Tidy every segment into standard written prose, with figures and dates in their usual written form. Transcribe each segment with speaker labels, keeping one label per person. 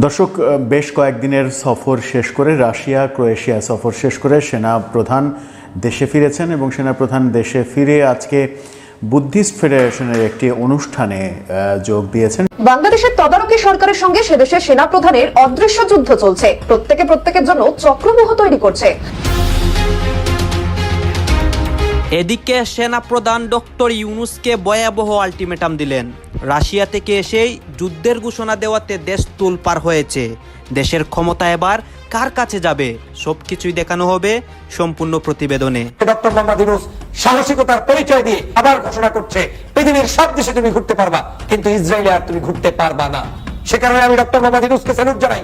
Speaker 1: দর্শক, বেশ কয়েকদিনের সফর শেষ করে রাশিয়া ক্রোয়েশিয়া সফর শেষ করে সেনা প্রধান দেশে ফিরেছেন এবং সেনা প্রধান দেশে ফিরে আজকে বুদ্ধিস্ট ফেডারেশনের একটি অনুষ্ঠানে যোগ দিয়েছেন।
Speaker 2: বাংলাদেশের তদারকি সরকারের সঙ্গে সে দেশের সেনা প্রধানের অদৃশ্য যুদ্ধ চলছে। প্রত্যেকের জন্য চক্রব্যূহ তৈরি করছে।
Speaker 3: এদিকে সেনাপ্রধান ডক্টর ইউনূসকে ভয়াবহ আলটিমেটাম দিলেন। রাশিয়া থেকে এসেই যুদ্ধের ঘোষণা দেওয়াতে দেশ তোলপাড় হয়েছে। দেশের ক্ষমতা এবার কার কাছে যাবে সবকিছুই দেখানো হবে সম্পূর্ণ প্রতিবেদনে।
Speaker 4: ডক্টর মোহাম্মদ ইউনূস সাহসিকতার পরিচয় দিয়ে আবার ঘোষণা করছে পৃথিবীর সব দেশে তুমি ঘুরতে পারবা, কিন্তু ইসরায়েলে আর তুমি ঘুরতে পারবা না। সে কারণে আমি ডক্টর মোহাম্মদ ইউনূসকে স্যালুট জানাই।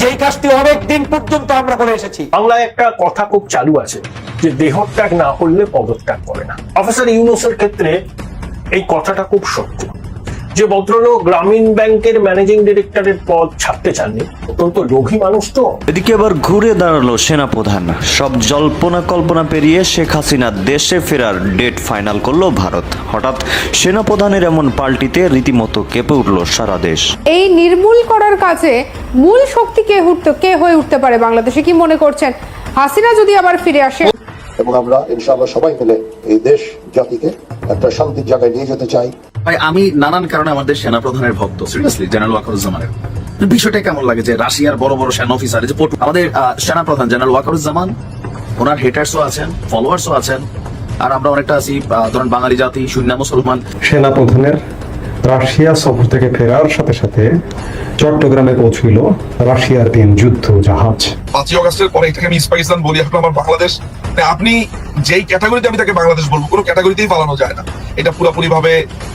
Speaker 4: যেই কাজটি অনেক দিন পর্যন্ত আমরা বলে এসেছি।
Speaker 5: বাংলায় একটা কথা খুব চালু আছে যে দেহত্যাগ না করলে পদত্যাগ করে না। অফিসার ইউনূসের ক্ষেত্রে এই কথাটা খুব সত্য। যে ভদ্রলোক গ্রামীণ ব্যাংকের ম্যানেজিং ডিরেক্টরের পদ ছাড়তে চাননি, অত্যন্ত লোভী মানুষ তো।
Speaker 6: এদিকে এবার ঘুরে দাঁড়ালো সেনাপ্রধান। সব জল্পনা কল্পনা পেরিয়ে শেখ হাসিনা দেশে ফেরার ডেট ফাইনাল করলো ভারত। হঠাৎ সেনাপ্রধানের এমন পাল্টিতে রীতিমতো কেঁপে উঠল সারা দেশ।
Speaker 7: এই নির্মূল করার কাছে মূল শক্তি কে হয়ে উঠতে পারে বাংলাদেশে, কি মনে করছেন? হাসিনা যদি আবার ফিরে আসে,
Speaker 8: এবং আমরা ইনশাআল্লাহ সবাই মিলে এই দেশ জাতিকে একটা শান্তির জায়গায় নিয়ে যেতে চাই।
Speaker 9: ভাই, আমি নানান কারণে আমাদের সেনাপ্রধানের ভক্ত, সিরিয়াসলি জেনারেল ওয়াকারুজ্জামানের। বিষয়টা কেমন লাগে যে রাশিয়ার বড় বড় সেনা অফিসার, যে আমাদের সেনাপ্রধান জেনারেল ওয়াকারুজ্জামান, ওনার হেটার্সও আছেন, ফলোয়ার্সও আছেন, আর আমরা অনেকটা আছি ধরেন বাঙালি জাতি, শূন্য মুসলমান।
Speaker 10: সেনাপ্রধানের রাশিয়া সফর থেকে ফেরার সাথে সাথে চট্টগ্রামে পৌঁছল রাশিয়ার 3 যুদ্ধ জাহাজ।
Speaker 11: 5ই আগস্টের পরে এটাকে আমি ইস্ট পাকিস্তান বলি, এখন আমার বাংলাদেশ। আপনি যেই ক্যাটাগরিতে আমি তাকে বাংলাদেশ বলবো, কোনো ক্যাটাগরিতেই পালানো যায় না। এটা পুরোপুরি ভাবে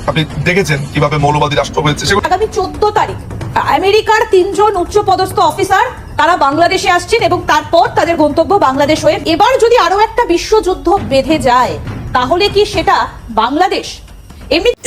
Speaker 11: আপনি দেখেছেন কিভাবে মৌলবাদী রাষ্ট্র হয়েছে।
Speaker 2: আগামী 14 তারিখ আমেরিকার 3 জন উচ্চপদস্থ অফিসার তারা বাংলাদেশে আসছেন এবং তারপর তাদের গন্তব্য বাংলাদেশ হয়ে। এবার যদি আরো একটা বিশ্বযুদ্ধ বেঁধে যায় তাহলে কি সেটা বাংলাদেশ?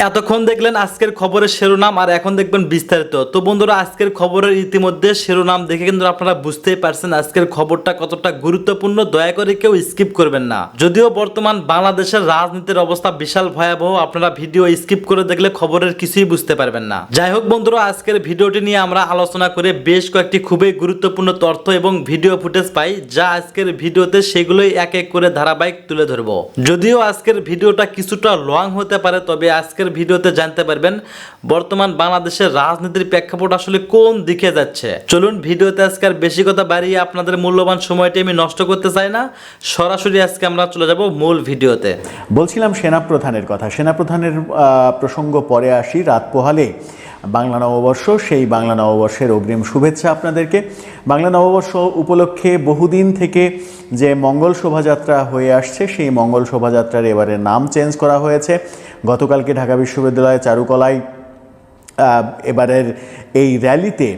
Speaker 12: এতক্ষণ দেখলেন আজকের খবরের শিরোনাম, আর এখন দেখবেন বিস্তারিত। তো বন্ধুরা, আজকের খবরের ইতিমধ্যে শিরোনাম দেখে কিন্তু আপনারা বুঝতেই পারছেন আজকের খবরটা কতটা গুরুত্বপূর্ণ। দয়া করে কেউ স্কিপ করবেন না। যদিও বর্তমান বাংলাদেশের রাজনীতির অবস্থা বিশাল ভয়াবহ, আপনারা ভিডিও স্কিপ করে দেখলে খবরের কিছুই বুঝতে পারবেন না। যাই হোক বন্ধুরা, আজকের ভিডিওটি নিয়ে আমরা আলোচনা করে বেশ কয়েকটি খুবই গুরুত্বপূর্ণ তথ্য এবং ভিডিও ফুটেজ পাই, যা আজকের ভিডিওতে সেগুলোই এক এক করে ধারাবাহিক তুলে ধরবো। যদিও আজকের ভিডিওটা কিছুটা লং হতে পারে, তবে আজকের ভিডিওতে জানতে পারবেন বর্তমান বাংলাদেশের রাজনীতির প্রেক্ষাপট আসলে কোন দিকে যাচ্ছে। চলুন ভিডিওতে আজকে আর বেশি কথা বাড়িয়ে আপনাদের মূল্যবান সময়টি আমি নষ্ট করতে চাই না, সরাসরি আজকে আমরা চলে যাব মূল ভিডিওতে।
Speaker 1: বলছিলাম সেনাপ্রধানের কথা। সেনাপ্রধানের প্রসঙ্গ পরে আসি। রাত পোহালে বাংলা নববর্ষ, সেই বাংলা নববর্ষের অগ্রিম শুভেচ্ছা আপনাদেরকে। বাংলা নববর্ষ উপলক্ষে বহুদিন থেকে যে মঙ্গল শোভাযাত্রা হয়ে আসছে, সেই মঙ্গল শোভাযাত্রার এবারে নাম চেঞ্জ করা হয়েছে। গতকালকে ঢাকা বিশ্ববিদ্যালয় চারুকলায় এবারের এই র্যালিতে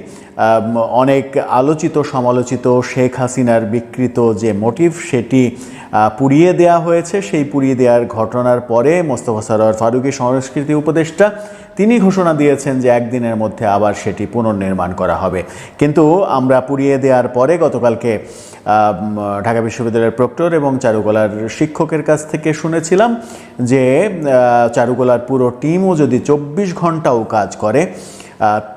Speaker 1: অনেক আলোচিত সমালোচিত শেখ হাসিনার বিকৃত যে মোটিভ, সেটি পুড়িয়ে দেওয়া হয়েছে। সেই পুড়িয়ে দেওয়ার ঘটনার পরে মোস্তফা সরোয়ার ফারুকী সংস্কৃতি উপদেষ্টা তিনি ঘোষণা দিয়েছেন যে একদিনের মধ্যে আবার সেটি পুনর্নির্মাণ করা হবে। কিন্তু আমরা পুড়িয়ে দেওয়ার পরে গতকালকে ঢাকা বিশ্ববিদ্যালয়ের প্রক্টর এবং চারুকলার শিক্ষকের কাছ থেকে শুনেছিলাম যে চারুকলার পুরো টিমও যদি 24 ঘন্টাও কাজ করে,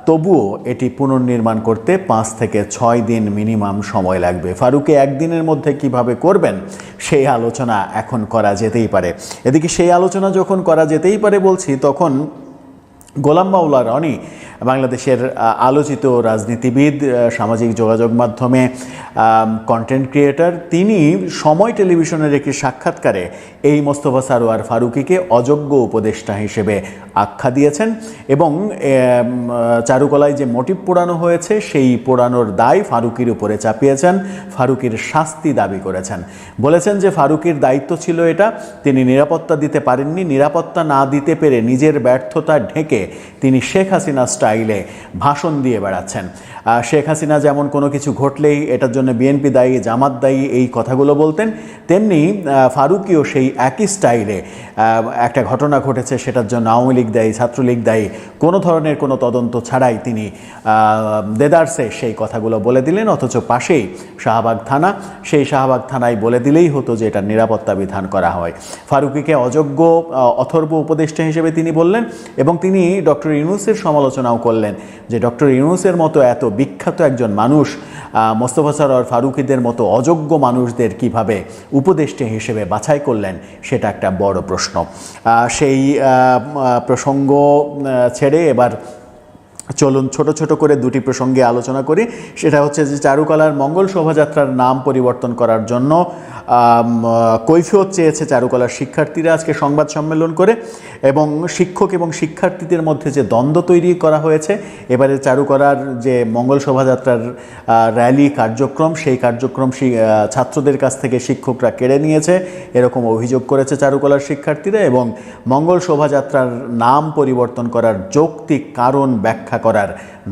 Speaker 1: তবুও এটি পুনর্নির্মাণ করতে 5 থেকে 6 দিন মিনিমাম সময় লাগবে। ফারুকে একদিনের মধ্যে কিভাবে করবেন সেই আলোচনা এখন করা যেতেই পারে। এদিকে সেই আলোচনা যখন করা যেতেই পারে বলছি, তখন গোলাম মাওলা রনি, বাংলাদেশের আলোচিত রাজনীতিবিদ, সামাজিক যোগাযোগ মাধ্যমে কন্টেন্ট ক্রিয়েটর, তিনি সময় টেলিভিশনের একটি সাক্ষাৎকারে এই মোস্তফা সরোয়ার ফারুকীকে অযোগ্য উপদেষ্টা হিসেবে আখ্যা দিয়েছেন এবং চারুকলায় যে মোটিভ পোড়ানো হয়েছে সেই পোড়ানোর দায় ফারুকীর উপরে চাপিয়েছেন, ফারুকীর শাস্তি দাবি করেছেন। বলেছেন যে ফারুকীর দায়িত্ব ছিল এটা, তিনি নিরাপত্তা দিতে পারেননি। নিরাপত্তা না দিতে পেরে নিজের ব্যর্থতা ঢেকে তিনি শেখ হাসিনা স্টাইলে ভাষণ দিয়ে বেড়াচ্ছেন। শেখ হাসিনা যেমন কোনো কিছু ঘটলেই এটার জন্য বিএনপি দায়ী, জামাত দায়ী, এই কথাগুলো বলতেন, তেমনি ফারুকীও সেই একই স্টাইলে একটা ঘটনা ঘটেছে সেটার জন্য আওয়ামী লীগ দায়ী, ছাত্রলীগ দায়ী, কোনো ধরনের কোনো তদন্ত ছাড়াই তিনি দেদারসে সেই কথাগুলো বলে দিলেন। অথচ পাশেই শাহবাগ থানা, সেই শাহবাগ থানায় বলে দিলেই হতো যে এটা নিরাপত্তা বিধান করা হয়। ফারুকীকে অযোগ্য অথর্ব উপদেষ্টা হিসেবে তিনি বললেন এবং তিনি ডক্টর ইউনূসের সমালোচনাও করলেন যে ডক্টর ইউনূসের মতো এত বিখ্যাত একজন মানুষ মোস্তফা সরোয়ার ফারুকীদের মতো অযোগ্য মানুষদের কিভাবে উপদেষ্টা হিসেবে বাছাই করলেন, সেটা একটা বড় প্রশ্ন। সেই প্রসঙ্গ ছেড়ে এবার চলুন ছোট ছোট করে দুটি প্রসঙ্গে আলোচনা করি। সেটা হচ্ছে যে চারুকলার মঙ্গল শোভাযাত্রার নাম পরিবর্তন করার জন্য কৈফিয়ত চেয়েছে চারুকলার শিক্ষার্থীরা আজকে সংবাদ সম্মেলন করে, এবং শিক্ষক এবং শিক্ষার্থীদের মধ্যে যে দ্বন্দ্ব তৈরি করা হয়েছে এবারে চারুকলার যে মঙ্গল শোভাযাত্রার র্যালি কার্যক্রম, সেই কার্যক্রম ছাত্রদের কাছ থেকে শিক্ষকরা কেড়ে নিয়েছে এরকম অভিযোগ করেছে চারুকলার শিক্ষার্থীরা, এবং মঙ্গল শোভাযাত্রার নাম পরিবর্তন করার যৌক্তিক কারণ ব্যাখ্যা করার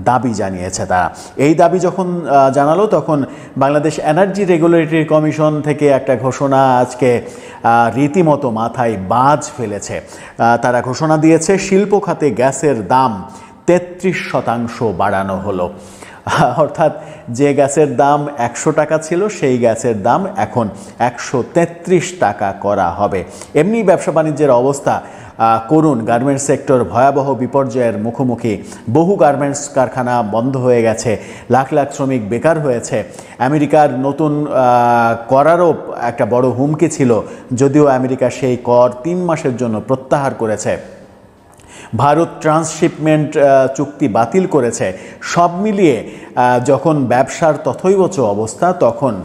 Speaker 1: দাবি জানিয়েছে তারা। এই দাবি যখন জানালো তখন বাংলাদেশ এনার্জি রেগুলেটরি কমিশন থেকে একটা ঘোষণা আজকে রীতিমতো মাথায় বাজ ফেলেছে। তারা ঘোষণা দিয়েছে শিল্প খাতে গ্যাসের দাম 33% বাড়ানো হলো। অর্থাৎ যে গ্যাসের দাম 100 টাকা ছিল সেই গ্যাসের দাম এখন 133 টাকা করা হবে। এমনি ব্যবসা বাণিজ্যের অবস্থা করুন, গার্মেন্টস সেক্টর ভয়াবহ বিপর্যয়ের মুখোমুখি, বহু গার্মেন্টস কারখানা বন্ধ হয়ে গেছে, লাখ লাখ শ্রমিক বেকার হয়েছে। আমেরিকার নতুন করারও একটা বড় হুমকি ছিল, যদিও আমেরিকা সেই কর 3 মাসের জন্য প্রত্যাহার করেছে। ভারত ট্রান্সশিপমেন্ট চুক্তি বাতিল করেছে। সব মিলিয়ে যখন ব্যবসার তথৈবচ অবস্থা, তখন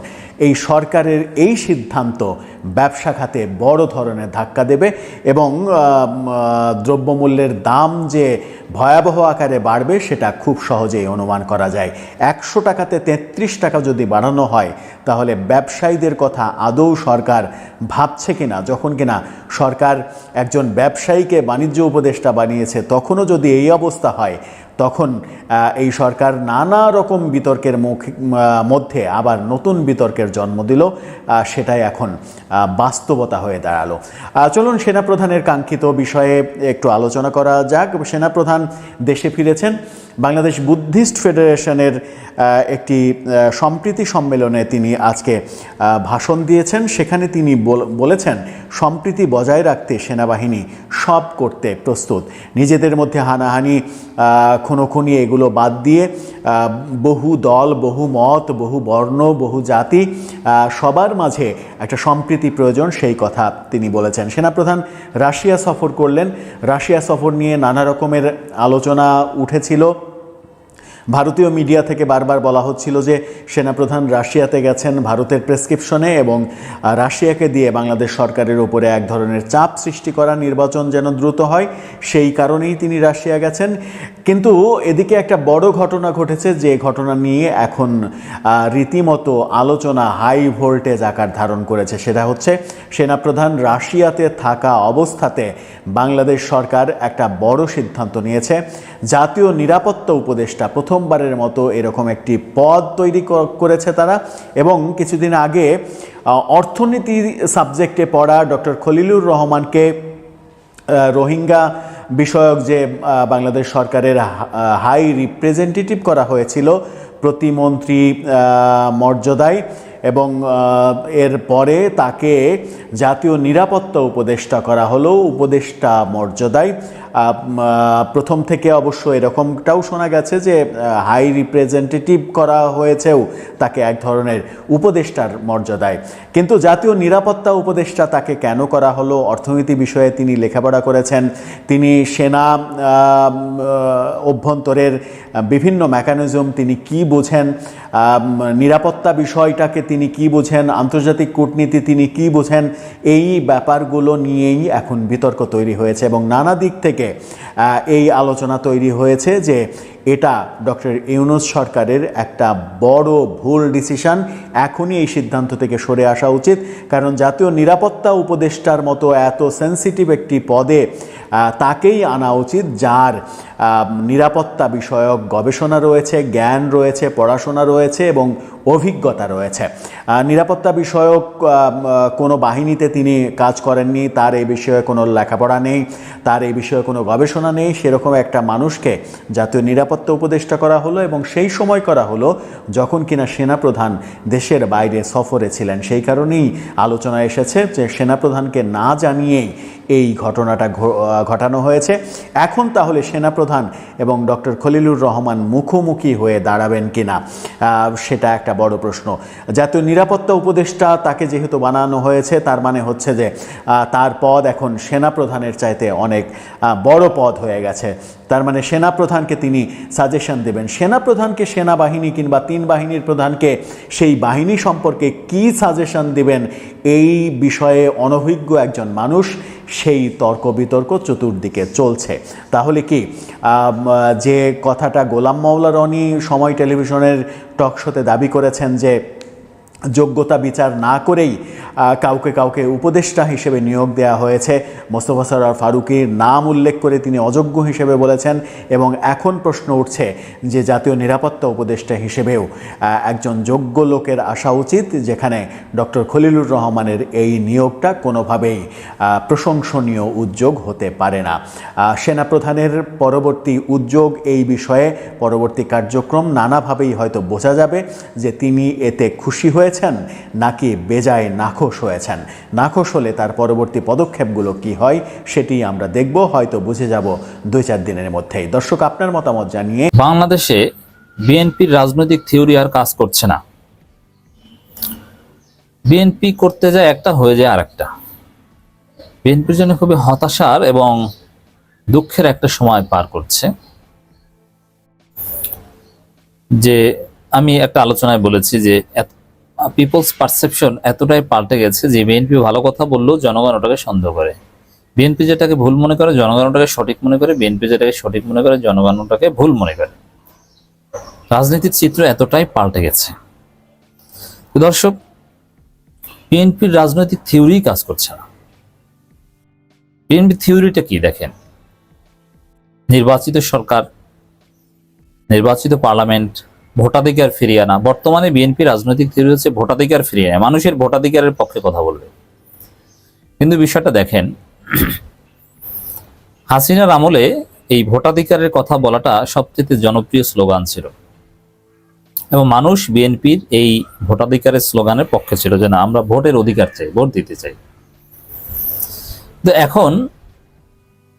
Speaker 1: এই সরকারের এই সিদ্ধান্ত ব্যবসা খাতে বড় ধরনের ধাক্কা দেবে, এবং দ্রব্যমূল্যের দাম যে ভয়াবহ আকারে বাড়বে সেটা খুব সহজেই অনুমান করা যায়। 100 টাকাতে 33 টাকা যদি বাড়ানো হয় তাহলে ব্যবসায়ীদের কথা আদৌ সরকার ভাবছে কিনা? যখন কিনা সরকার একজন ব্যবসায়ীকে বাণিজ্য উপদেষ্টা বানিয়েছে, তখনও যদি এই অবস্থা হয় তখন এই সরকার নানা রকম বিতর্কের মধ্যে আবার নতুন বিতর্কের জন্ম দিল, সেটাই এখন বাস্তবতা হয়ে দাঁড়ালো। চলুন সেনাপ্রধানের কাঙ্ক্ষিত বিষয়ে একটু আলোচনা করা যাক। সেনাপ্রধান দেশে ফিরেছেন। বাংলাদেশ বুদ্ধিস্ট ফেডারেশনের একটি সম্প্রীতি সম্মেলনে তিনি আজকে ভাষণ দিয়েছেন। সেখানে তিনি বলেছেন সম্প্রীতি বজায় রাখতে সেনাবাহিনী সব করতে প্রস্তুত। নিজেদের মধ্যে হানাহানি, খুনোখুনি এগুলো বাদ দিয়ে বহু দল, বহু মত, বহু বর্ণ, বহু জাতি সবার মাঝে একটা সম্প্রীতি প্রয়োজন, সেই কথা তিনি বলেছেন। সেনাপ্রধান রাশিয়া সফর করলেন। রাশিয়া সফর নিয়ে নানা রকমের আলোচনা উঠেছিল। ভারতীয় মিডিয়া থেকে বারবার বলা হচ্ছিল যে সেনাপ্রধান রাশিয়াতে গেছেন ভারতের প্রেসক্রিপশনে, এবং রাশিয়াকে দিয়ে বাংলাদেশ সরকারের উপরে এক ধরনের চাপ সৃষ্টি করা, নির্বাচন যেন দ্রুত হয়, সেই কারণেই তিনি রাশিয়া গেছেন। কিন্তু এদিকে একটা বড় ঘটনা ঘটেছে, যে ঘটনা নিয়ে এখন রীতিমতো আলোচনা হাই ভোল্টেজ আকার ধারণ করেছে। সেটা হচ্ছে সেনাপ্রধান রাশিয়াতে থাকা অবস্থাতে বাংলাদেশ সরকার একটা বড় সিদ্ধান্ত নিয়েছে। জাতীয় নিরাপত্তা উপদেষ্টা প্রথমবারের মতো এরকম একটি পদ তৈরি করেছে তারা, এবং কিছুদিন আগে অর্থনীতি সাবজেক্টে পড়া ডক্টর খলিলুর রহমানকে রোহিঙ্গা বিষয়ক যে বাংলাদেশ সরকারের হাই রিপ্রেজেন্টেটিভ করা হয়েছিল প্রতিমন্ত্রী মর্যাদায়, এবং এর পরে তাকে জাতীয় নিরাপত্তা উপদেষ্টা করা হলো উপদেষ্টা মর্যাদায়। প্রথম থেকে অবশ্য এরকমটাও শোনা গেছে যে হাই রিপ্রেজেন্টেটিভ করা হয়েছেও তাকে এক ধরনের উপদেষ্টার মর্যাদায়। কিন্তু জাতীয় নিরাপত্তা উপদেষ্টা তাকে কেন করা হলো? অর্থনীতি বিষয়ে তিনি লেখাপড়া করেছেন, তিনি সেনা অভ্যন্তরের বিভিন্ন মেকানিজম তিনি কি বোঝেন, নিরাপত্তা বিষয়টাকে তিনি কি বোঝেন, আন্তর্জাতিক কূটনীতি তিনি কি বোঝেন, এই ব্যাপারগুলো নিয়েই এখন বিতর্ক তৈরি হয়েছে, এবং নানা দিক থেকে এই আলোচনা তৈরি হয়েছে যে এটা ডক্টর ইউনূস সরকারের একটা বড় ভুল ডিসিশন। এখনই এই সিদ্ধান্ত থেকে সরে আসা উচিত, কারণ জাতীয় নিরাপত্তা উপদেষ্টার মতো এত সেন্সিটিভ একটি পদে তাকেই আনা উচিত যার নিরাপত্তা বিষয়ক গবেষণা রয়েছে, জ্ঞান রয়েছে, পড়াশোনা রয়েছে এবং অভিজ্ঞতা রয়েছে। নিরাপত্তা বিষয়ক কোনো বাহিনীতে তিনি কাজ করেননি, তার এই বিষয়ে কোনো লেখাপড়া নেই, তার এই বিষয়ে কোনো গবেষণা নেই, সেরকম একটা মানুষকে জাতীয় নিরাপত্তা উপদেষ্টা করা হলো, এবং সেই সময় করা হলো যখন কিনা সেনাপ্রধান দেশের বাইরে সফরে ছিলেন। সেই কারণেই আলোচনা এসেছে যে সেনাপ্রধানকে না জানিয়েই এই ঘটনাটা ঘটানো হয়েছে। এখন তাহলে সেনাপ্রধান সেনাপ্রধান এবং ডক্টর খলিলুর রহমান মুখোমুখি হয়ে দাঁড়াবেন কিনা, সেটা একটা বড় প্রশ্ন। জাতীয় নিরাপত্তা উপদেষ্টা তাকে যেহেতু বানানো হয়েছে, তার মানে হচ্ছে যে তার পদ এখন সেনাপ্রধানের চাইতে অনেক বড় পদ হয়ে গেছে। তার মানে সেনাপ্রধানকে তিনি সাজেশন দেবেন। সেনাপ্রধানকে সেনাবাহিনী কিংবা 3 বাহিনীর প্রধানকে সেই বাহিনী সম্পর্কে কি সাজেশন দিবেন, এই বিষয়ে অনভিজ্ঞ একজন মানুষ, সেই তর্ক বিতর্ক চতুর্দিকে চলছে। তাহলে কি যে কথাটা গোলাম মাওলা রনি সময় টেলিভিশনের টক শোতে দাবি করেছেন যে যোগ্যতা বিচার না করেই কাউকে উপদেষ্টা হিসেবে নিয়োগ দেওয়া হয়েছে, মোস্তফা সরোয়ার ফারুকীর নাম উল্লেখ করে তিনি অযোগ্য হিসেবে বলেছেন, এবং এখন প্রশ্ন উঠছে যে জাতীয় নিরাপত্তা উপদেষ্টা হিসেবেও একজন যোগ্য লোকের আসা উচিত, যেখানে ডক্টর খলিলুর রহমানের এই নিয়োগটা কোনোভাবেই প্রশংসনীয় উদ্যোগ হতে পারে না। সেনাপ্রধানের পরবর্তী উদ্যোগ, এই বিষয়ে পরবর্তী কার্যক্রম নানাভাবেই হয়তো বোঝা যাবে যে তিনি এতে খুশি হয়েছেন নাকি বেজায় নাখোশ হয়েছেন। নাখোশ হলে তার পরবর্তী পদক্ষেপগুলো কি হয় সেটি আমরা দেখব, হয়তো বুঝে যাব 2-4 দিনের মধ্যেই। দর্শক, আপনার মতামত জানিয়ে।
Speaker 13: বাংলাদেশে বিএনপির রাজনৈতিক থিওরি আর কাজ করছে না। বিএনপি করতে যায় একটা, হয়ে যায় আরেকটা। বিএনপির জন্য খুবই হতাশার এবং দুঃখের একটা সময় পার করছে। যে আমি একটা আলোচনায় বলেছি যে পিপলস পারসেপশন এতটাই পাল্টে গেছে যে বিএনপি ভালো কথা বললেও জনগণ ওটাকে সন্দেহ করে, বিএনপি যেটাকে ভুল মনে করে জনগণ ওটাকে সঠিক মনে করে, বিএনপি যেটাকে সঠিক মনে করে জনগণ ওটাকে ভুল মনে করে। রাজনীতির চিত্র এতটাই পাল্টে গেছে। দর্শক, বিএনপির রাজনৈতিক থিওরি কাজ করছে না। বিএনপি থিওরিটা কি দেখেন, নির্বাচিত সরকার, নির্বাচিত পার্লামেন্ট, ভোটাধিকার ফিরিয়ে আনা। বর্তমানে বিএনপি রাজনৈতিক থিওরি হচ্ছে ভোটাধিকার ফিরিয়ে আনা, মানুষের ভোটাধিকারের পক্ষে কথা বলবে। কিন্তু বিষয়টা দেখেন, হাসিনার আমলে এই ভোটাধিকারের কথা বলাটা সবচেয়ে জনপ্রিয় স্লোগান ছিল এবং মানুষ বিএনপির এই ভোটাধিকারের স্লোগানের পক্ষে ছিল যে না, আমরা ভোটের অধিকার চাই, ভোট দিতে চাই। তো এখন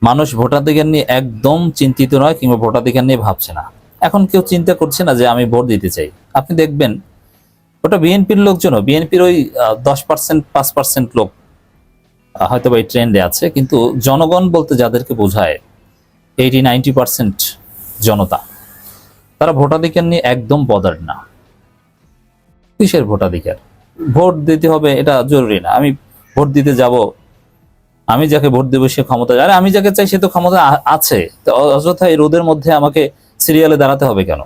Speaker 13: মানুষ ভোটাধিকার নিয়ে একদম চিন্তিত নয় কিংবা ভোটাধিকার নিয়ে ভাবছে না। এখন কেউ চিন্তা করছে না যে আমি ভোট দিতে চাই। আপনি দেখবেন ওটা বিএনপির লোকজনও, বিএনপির ওই 10% 5% লোক হয়তো বা এই ট্রেন্ডে আছে, কিন্তু জনগণ বলতে যাদেরকে বোঝায় 80-90% জনতা, তারা ভোটাধিকার নিয়ে একদম বদার্ড না। কিসের ভোটাধিকার? ভোট দিতে হবে এটা জরুরি না। আমি ভোট দিতে যাব, আমি যাকে ভোট দেবো সে ক্ষমতা, আরে আমি যাকে চাই সে তো ক্ষমতা আছে, তো অযথা এই রোদের মধ্যে আমাকে সিরিয়ালে দাঁড়াতে হবে কেন?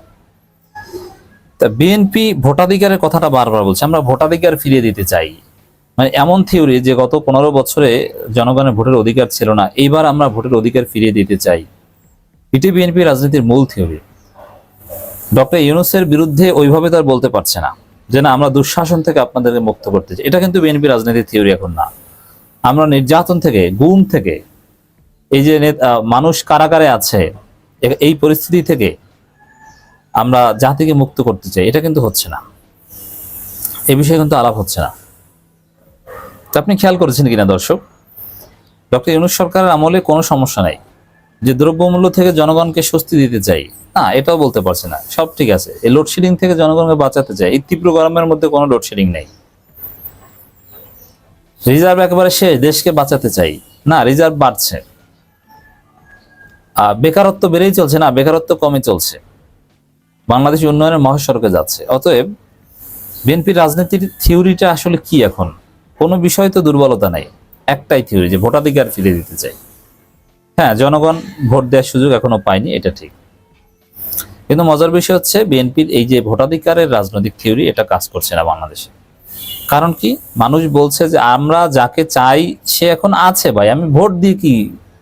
Speaker 13: তা বিএনপি ভোটাধিকারের কথাটা বারবার বলছে, আমরা ভোটাধিকার ফিরিয়ে দিতে চাই। মানে এমন থিওরি যে গত 15 বছরে জনগণের ভোটের অধিকার ছিল না, এইবার আমরা ভোটের অধিকার ফিরিয়ে দিতে চাই। এটি বিএনপি রাজনীতির মূল থিওরি। ডক্টর ইউনূসের বিরুদ্ধে ওইভাবে তার বলতে পারছে না যে না, আমরা দুঃশাসন থেকে আপনাদেরকে মুক্ত করতে চাই। এটা কিন্তু বিএনপি রাজনীতির থিওরি এখন না। আমরা নির্যাতন থেকে, গুম থেকে, এই যে মানুষ কারাগারে আছে, এই পরিস্থিতি থেকে আমরা জাতিকে মুক্ত করতে চাই, এটা কিন্তু হচ্ছে না। এই বিষয়ে কিন্তু আলাপ হচ্ছে না। তো আপনি খেয়াল করেছেন কিনা দর্শক, ডক্টর ইউনূস সরকারের আমলে কোনো সমস্যা নাই যে দ্রব্যমূল্য থেকে জনগণকে স্বস্তি দিতে চাই, না এটাও বলতে পারছে না। সব ঠিক আছে, এই লোডশেডিং থেকে জনগণকে বাঁচাতে চাই, এই তীব্র গরমের মধ্যে কোনো লোডশেডিং নেই। রিজার্ভ একেবারে শেষ, দেশকে বাঁচাতে চাই, না রিজার্ভ বাড়ছে। বেকারত্ব বেড়েই চলছে, না বেকারত্ব কমে চলছে। বাংলাদেশ উন্নয়নের মহাসড়কে যাচ্ছে। অতএব বিএনপির রাজনীতির থিওরিটা আসলে কি? এখন কোনো বিষয় তো দুর্বলতা নাই, একটাই থিওরি যে ভোটাধিকার ফিরিয়ে দিতে চাই। হ্যাঁ, জনগণ ভোট দেওয়ার সুযোগ এখনো পায়নি, এটা ঠিক। কিন্তু মজার বিষয় হচ্ছে বিএনপির এই যে ভোটাধিকারের রাজনৈতিক থিওরি, এটা কাজ করছে না বাংলাদেশে। কারণ কি? মানুষ বলছে যে আমরা যাকে চাই সে এখন আছে, ভাই আমি ভোট দিয়ে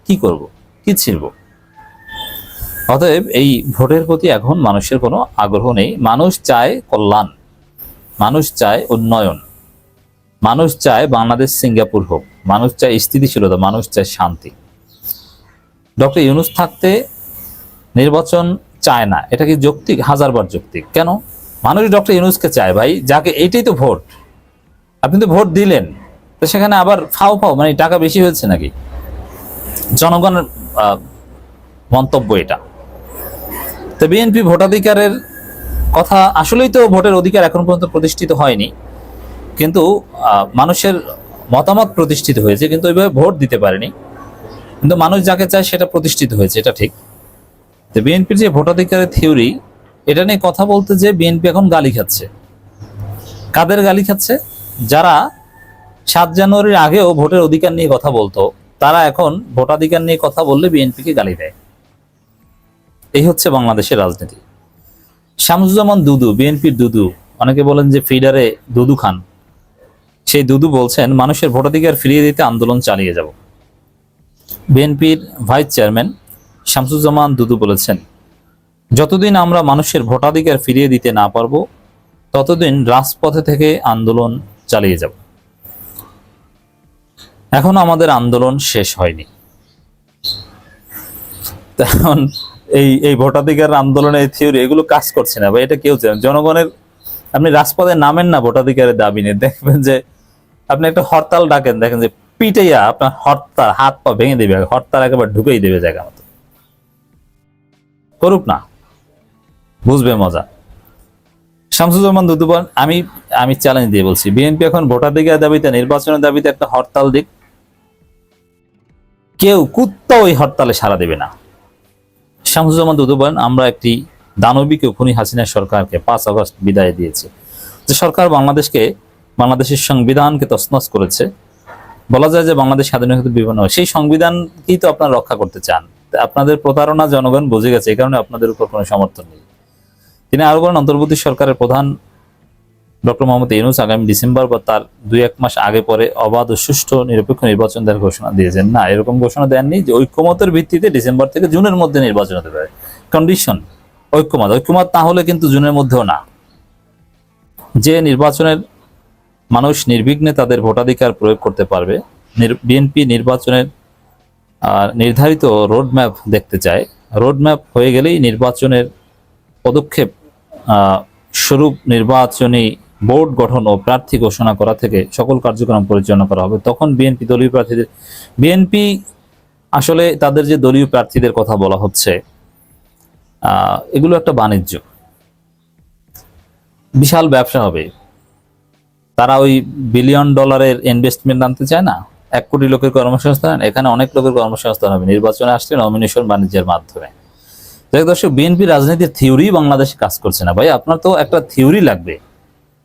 Speaker 13: কি করব, কি ছিড়ব? অতএব এই ভোটের প্রতি এখন মানুষের কোনো আগ্রহ নেই। মানুষ চায় কল্যাণ, মানুষ চায় উন্নয়ন, মানুষ চায় বাংলাদেশ সিঙ্গাপুর হোক, মানুষ চায় স্থিতিশীলতা, মানুষ চায় শান্তি। ডক্টর ইউনূস থাকতে নির্বাচন চায় না, এটা কি যৌক্তিক? 1000বার যৌক্তিক। কেন? মানুষ ডক্টর ইউনূসকে চায়, ভাই যাকে, এইটাই তো ভোট। আপনি তো ভোট দিলেন, তো সেখানে আবার ফাও মানে টাকা বেশি হয়েছে নাকি? জনগণের মন্তব্য এটা। তো বিএনপি ভোটাধিকারের কথা, আসলেই তো ভোটের অধিকার এখন পর্যন্ত প্রতিষ্ঠিত হয়নি, কিন্তু মানুষের মতামত প্রতিষ্ঠিত হয়েছে, কিন্তু ওইভাবে ভোট দিতে পারেনি। কিন্তু মানুষ যাকে চায় সেটা প্রতিষ্ঠিত হয়েছে, এটা ঠিক। তো বিএনপির যে ভোটাধিকারের থিওরি, এটা নিয়ে কথা বলতে যে বিএনপি এখন গালি খাচ্ছে। কাদের গালি খাচ্ছে? যারা 7 জানুয়ারির আগেও ভোটের অধিকার নিয়ে কথা বলতো, তারা এখন ভোটাধিকার নিয়ে কথা বললে বিএনপিকে গালি দেয়। এই হচ্ছে বাংলাদেশের রাজনীতি। শামসুজ্জামান দুদু, বিএনপির দুদু, অনেকে বলেন যে ফিডারে দুদু খান, সেই দুদু বলছেন মানুষের ভোটাধিকার ফিরিয়ে দিতে আন্দোলন চালিয়ে যাব। বিএনপির ভাইস চেয়ারম্যান শামসুজ্জামান দুদু বলেছেন, যতদিন আমরা মানুষের ভোটাধিকার ফিরিয়ে দিতে না পারবো ততদিন রাজপথে থেকে আন্দোলন চালিয়ে যাব। এখন আমাদের আন্দোলন শেষ হয়নি। তখন এই ভোটাধিকার আন্দোলনের থিওরি এগুলো কাজ করছে না ভাই, এটা কেউ জানেন। জনগণের, আপনি রাজপথে নামেন না ভোটাধিকারের দাবি নিয়ে, দেখবেন যে আপনি একটা হরতাল ডাকেন, দেখেন যে পিটাইয়া আপনার হরতাল হাত পা ভেঙে দেবে, হরতাল একেবারে ঢুকেই দেবে জায়গা মতো। করুক না, বুঝবে মজা। শামসুজ্জামান দুদু বলেন, আমি চ্যালেঞ্জ দিয়ে বলছি, বিএনপি এখন ভোটাধিকার দাবিতে, নির্বাচনের দাবিতে একটা হরতাল দিক, কেউ কুত্তা ওই হরতালে সাড়া দেবে না। শামসুজ্জামান দুদু বলেন, আমরা একটি দানবিক ও খুনি হাসিনা সরকারকে 5 আগস্ট বিদায় দিয়েছি। যে সরকার বাংলাদেশের সংবিধানকে তছনছ করেছে, বলা যায় যে বাংলাদেশ স্বাধীনতা বিপন্ন হয়, সেই সংবিধানকেই তো আপনারা রক্ষা করতে চান। আপনাদের প্রতারণা জনগণ বুঝে গেছে, এই কারণে আপনাদের উপর কোনো সমর্থন নেই। তিনি আরো বলেন, অন্তর্বর্তী সরকারের প্রধান ডক্টর মোহাম্মদ ইউনূস আগামী ডিসেম্বর বা তার 2-1 মাস আগে পরে অবাধ ও সুষ্ঠু নিরপেক্ষ নির্বাচন দেওয়ার ঘোষণা দিয়েছেন। না, এরকম ঘোষণা দেননি যে ঐক্যমতের ভিত্তিতে ডিসেম্বর থেকে জুনের মধ্যে নির্বাচন হতে পারে। কন্ডিশন ঐক্যমত না হলে কিন্তু জুনের মধ্যেও না। যে নির্বাচনের মানুষ নির্বিঘ্নে তাদের ভোটাধিকার প্রয়োগ করতে পারবে। বিএনপি নির্বাচনের নির্ধারিত রোডম্যাপ দেখতে চায়। রোডম্যাপ হয়ে গেলেই নির্বাচনের পদক্ষেপ স্বরূপ নির্বাচনী বোর্ড গঠন ও প্রার্থী ঘোষণা করা থেকে সকল কার্যক্রম পরিচালনা করা হবে। তখন বিএনপি দলীয় প্রার্থীদের, বিএনপি আসলে তাদের যে দলীয় প্রার্থীদের কথা বলা হচ্ছে, এগুলো একটা বাণিজ্য, বিশাল ব্যবসা হবে। তারা ওই $বিলিয়ন ইনভেস্টমেন্ট আনতে চায় না, 1 কোটি লোকের কর্মসংস্থান, এখানে অনেক লোকের কর্মসংস্থান হবে। নির্বাচনে আসলে নমিনেশন বাণিজ্যের মাধ্যমে। দর্শক, বিএনপি রাজনীতির থিওরি বাংলাদেশে কাজ করছে না ভাই। আপনার তো একটা থিওরি লাগবে,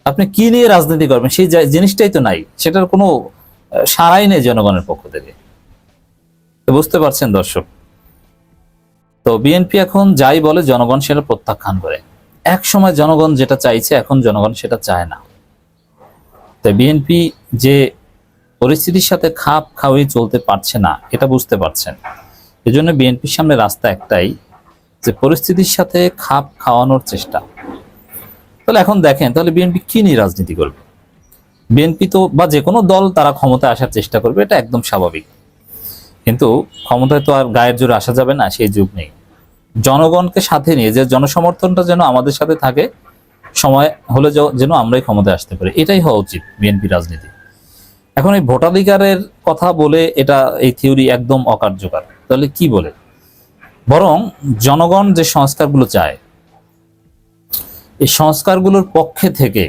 Speaker 13: আপনি কি নিয়ে রাজনীতি করবেন সেই জিনিসটাই তো নাই, সেটার কোনো সাড়াই নেই জনগণের পক্ষ থেকে। বুঝতে পারছেন দর্শক? তো বিএনপি এখন যাই বলে জনগণ সেটা প্রত্যাখ্যান করে। এক সময় জনগণ যেটা চাইছে, এখন জনগণ সেটা চায় না। তাই বিএনপি যে পরিস্থিতির সাথে খাপ খাওয়িয়ে চলতে পারছে না, এটা বুঝতে পারছেন। এজন্য বিএনপির সামনে রাস্তা একটাই, যে পরিস্থিতির সাথে খাপ খাওয়ানোর চেষ্টা। তাহলে এখন দেখেন, তাহলে বিএনপি কি নিয়ে রাজনীতি করবে? বিএনপি তো বা যে কোনো দল তারা ক্ষমতায় আসার চেষ্টা করবে, এটা একদম স্বাভাবিক। কিন্তু ক্ষমতায় তো আর গায়ের জোরে আসা যাবে না, সেই যুগ নেই। জনগণকে সাথে নিয়ে, যে জনসমর্থনটা যেন আমাদের সাথে থাকে, সময় হলে যেন আমরাই ক্ষমতায় আসতে পারি, এটাই হওয়া উচিত বিএনপি রাজনীতি। এখন এই ভোটাধিকারের কথা বলে এটা, এই থিওরি একদম অকার্যকর। তাহলে কি বলে? বরং জনগণ যে সংস্কারগুলো চায়, এই সংস্কারগুলোর পক্ষে থেকে,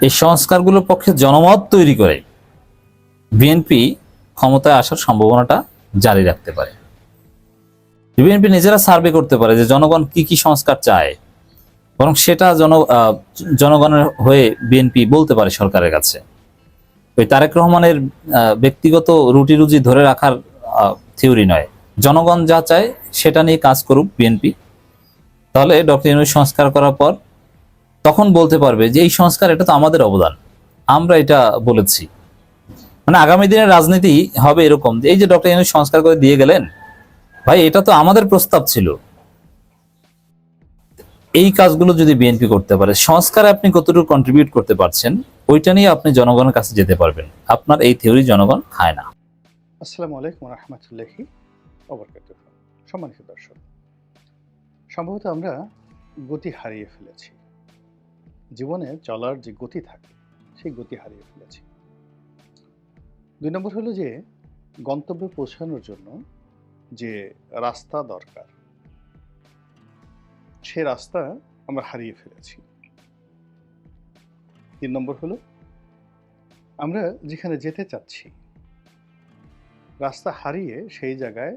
Speaker 13: এই সংস্কারগুলোর পক্ষে জনমত তৈরি করে বিএনপি ক্ষমতায় আসার সম্ভাবনাটা জারি রাখতে পারে। বিএনপি নিজেরা সার্ভে করতে পারে যে জনগণ কি কি সংস্কার চায়, বরং সেটা জনগণের হয়ে বিএনপি বলতে পারে সরকারের কাছে। ওই তারেক রহমানের ব্যক্তিগত রুটি রুজি ধরে রাখার থিওরি নয়, জনগণ যা চায় সেটা নিয়ে কাজ করুক বিএনপি। তাহলে ডক্টর ইউনূস সংস্কার করার পর তখন বলতে পারবে যে এই সংস্কার, এটা তো আমাদের অবদান, আমরা এটা বলেছি। মানে আগামী দিনের রাজনীতি হবে এরকম, এই যে ডক্টর ইউনূস সংস্কার করে দিয়ে গেলেন, ভাই এটা তো আমাদের প্রস্তাব ছিল। এই কাজগুলো যদি বিএনপি করতে পারে, সংস্কারে আপনি কতটুকু কন্ট্রিবিউট করতে পারছেন, ওইটা নিয়ে আপনি জনগণের কাছে যেতে পারবেন। আপনার এই থিওরি জনগণ খায় না।
Speaker 10: আসসালামু আলাইকুম ওয়া রাহমাতুল্লাহি ওয়া বারাকাতুহু। সম্মানিত দর্শক, সম্ভবত আমরা গতি হারিয়ে ফেলেছি। জীবনে চলার যে গতি থাকে, সেই গতি হারিয়ে ফেলেছি। 2 নম্বর হলো যে গন্তব্যে পৌঁছানোর জন্য যে রাস্তা দরকার, সেই রাস্তা আমরা হারিয়ে ফেলেছি। 3 নম্বর হলো আমরা যেখানে যেতে চাচ্ছি রাস্তা হারিয়ে সেই জায়গায়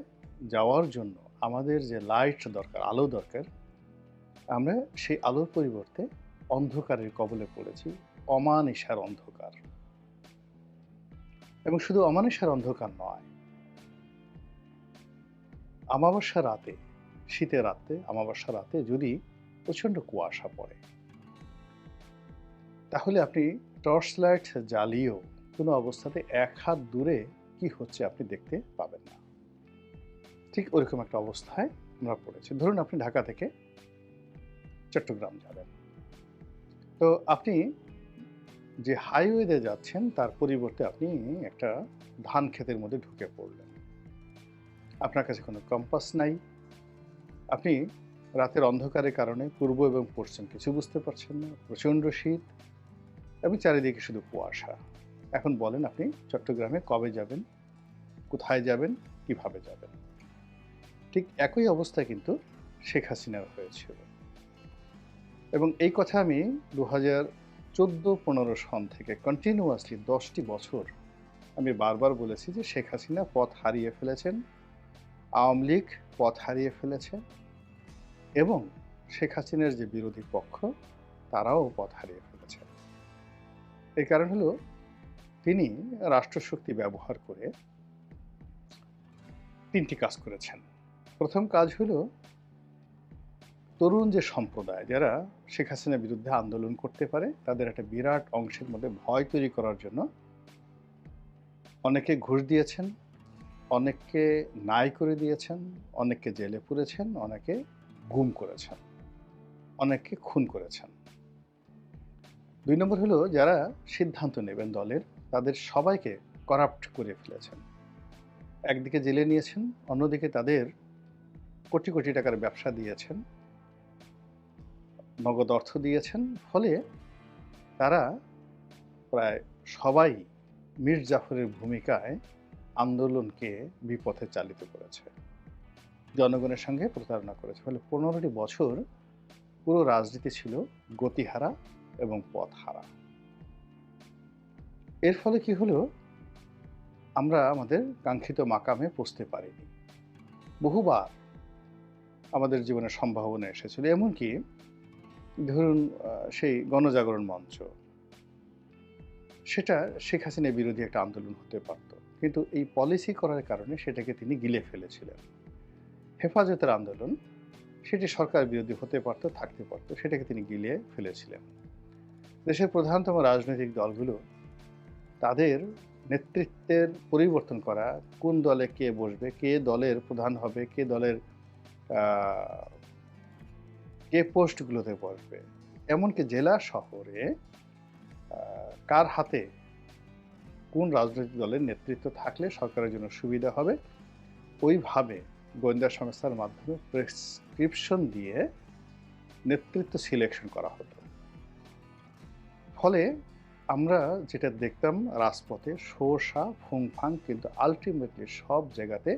Speaker 10: যাওয়ার জন্য আমাদের যে লাইট দরকার, আলো দরকার, আমরা সেই আলোর পরিবর্তে অন্ধকারের কবলে পড়েছি, অমানিসার অন্ধকার। এবং শুধু অমানিসার অন্ধকার নয়, অমাবস্যা রাতে, শীতের রাতে, অমাবস্যা রাতে যদি প্রচণ্ড কুয়াশা পড়ে তাহলে আপনি টর্চ লাইট জ্বালিয়েও কোনো অবস্থাতে 1 হাত দূরে কি হচ্ছে আপনি দেখতে পাবেন না। ঠিক ওরকম একটা অবস্থায় আমরা পড়েছি। ধরুন আপনি ঢাকা থেকে চট্টগ্রাম যাবেন, তো আপনি যে হাইওয়েতে যাচ্ছেন তার পরিবর্তে আপনি একটা ধান ক্ষেতের মধ্যে ঢুকে পড়লেন। আপনার কাছে কোনো কম্পাস নাই, আপনি রাতের অন্ধকারের কারণে পূর্ব এবং পশ্চিম কিছু বুঝতে পারছেন না, প্রচণ্ড শীত এবং চারিদিকে শুধু কুয়াশা। এখন বলেন আপনি চট্টগ্রামে কবে যাবেন, কোথায় যাবেন, কিভাবে যাবেন? ঠিক একই অবস্থা কিন্তু শেখ হাসিনার হয়েছিল। এবং এই কথা আমি 2014-15 সন থেকে কন্টিনিউয়াসলি 10টি বছর আমি বারবার বলেছি যে শেখ হাসিনা পথ হারিয়ে ফেলেছেন, আওয়ামী লীগ পথ হারিয়ে ফেলেছে এবং শেখ হাসিনার যে বিরোধী পক্ষ তারাও পথ হারিয়ে ফেলেছে। এই কারণ হলো তিনি রাষ্ট্রশক্তি ব্যবহার করে 3টি কাজ করেছেন। প্রথম কাজ হলো তরুণ যে সম্প্রদায় যারা শেখ হাসিনার বিরুদ্ধে আন্দোলন করতে পারে তাদের একটা বিরাট অংশের মধ্যে ভয় তৈরি করার জন্য অনেকে ঘুষ দিয়েছেন, অনেককে নাই করে দিয়েছেন, অনেককে জেলে পুরেছেন, অনেকে গুম করেছেন, অনেককে খুন করেছেন। 2 নম্বর হলো যারা সিদ্ধান্ত নেবেন দলের তাদের সবাইকে করাপ্ট করে ফেলেছেন। একদিকে জেলে নিয়েছেন, অন্যদিকে তাদের কোটি কোটি টাকার ব্যবসা দিয়েছেন, নগদ অর্থ দিয়েছেন। ফলে তারা প্রায় সবাই মীর জাফরের ভূমিকায় আন্দোলনকে বিপথে চালিত করেছে, জনগণের সঙ্গে প্রতারণা করেছে। ফলে 15টি বছর পুরো রাজনীতি ছিল গতিহারা এবং পথহারা। এর ফলে কি হলো, আমরা আমাদের কাঙ্ক্ষিত মাকামে পৌঁছতে পারিনি। বহুবার আমাদের জীবনে সম্ভাবনা এসেছিল, এমনকি ধরুন সেই গণজাগরণ মঞ্চ, সেটা শেখ হাসিনার বিরোধী একটা আন্দোলন হতে পারত, কিন্তু এই পলিসি করার কারণে সেটাকে তিনি গিলে ফেলেছিলেন। হেফাজতের আন্দোলন, সেটি সরকার বিরোধী হতে পারত, থাকতে পারত, সেটাকে তিনি গিলে ফেলেছিলেন। দেশের প্রধানতম রাজনৈতিক দলগুলো তাদের নেতৃত্বের পরিবর্তন করা, কোন দলে কে বসবে, কে দলের প্রধান হবে, কে দলের কে পোস্টগুলোতে বসবে, এমনকি জেলা শহরে কার হাতে কোন রাজনৈতিক দলের নেতৃত্ব থাকলে সরকারের জন্য সুবিধা হবে, ওইভাবে গোয়েন্দা সংস্থার মাধ্যমে প্রেসক্রিপশন দিয়ে নেতৃত্ব সিলেকশন করা হতো। ফলে আমরা যেটা দেখতাম রাজপথে শোষা ফুংফাং, কিন্তু আলটিমেটলি সব জায়গাতে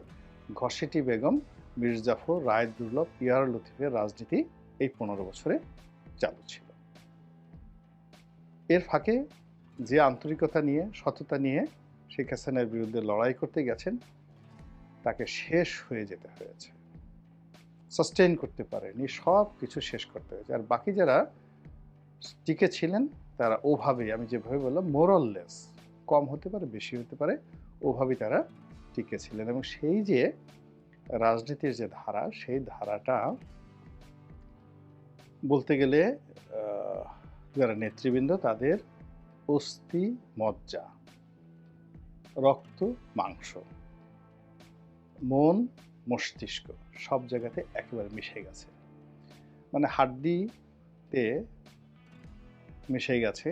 Speaker 10: ঘসেটি বেগম, মীর জাফর, রায় দুর্লভ, পিয়ার লতিফের রাজনীতি এই 15 বছরে চালু ছিল। এর ফাঁকে যে আন্তরিকতা নিয়ে, সততা নিয়ে শেখ হাসিনার বিরুদ্ধে লড়াই করতে গেছেন তাকে শেষ হয়ে যেতে হয়েছে, সাস্টেইন করতে পারেনি, সব কিছু শেষ করতে হয়েছে। আর বাকি যারা টিকে ছিলেন তারা ওভাবেই, আমি যেভাবে বললাম, মোরাললেস, কম হতে পারে বেশি হতে পারে, ওভাবেই তারা টিকে ছিলেন। এবং সেই যে রাজনীতির যে ধারা, সেই ধারাটা বলতে গেলে যারা নেতৃবৃন্দ তাদের অস্থি মজ্জা, রক্ত মাংস, মন মস্তিষ্ক সব জায়গাতে একেবারে মিশে গেছে, মানে হাড্ডিতে মিশে গেছে।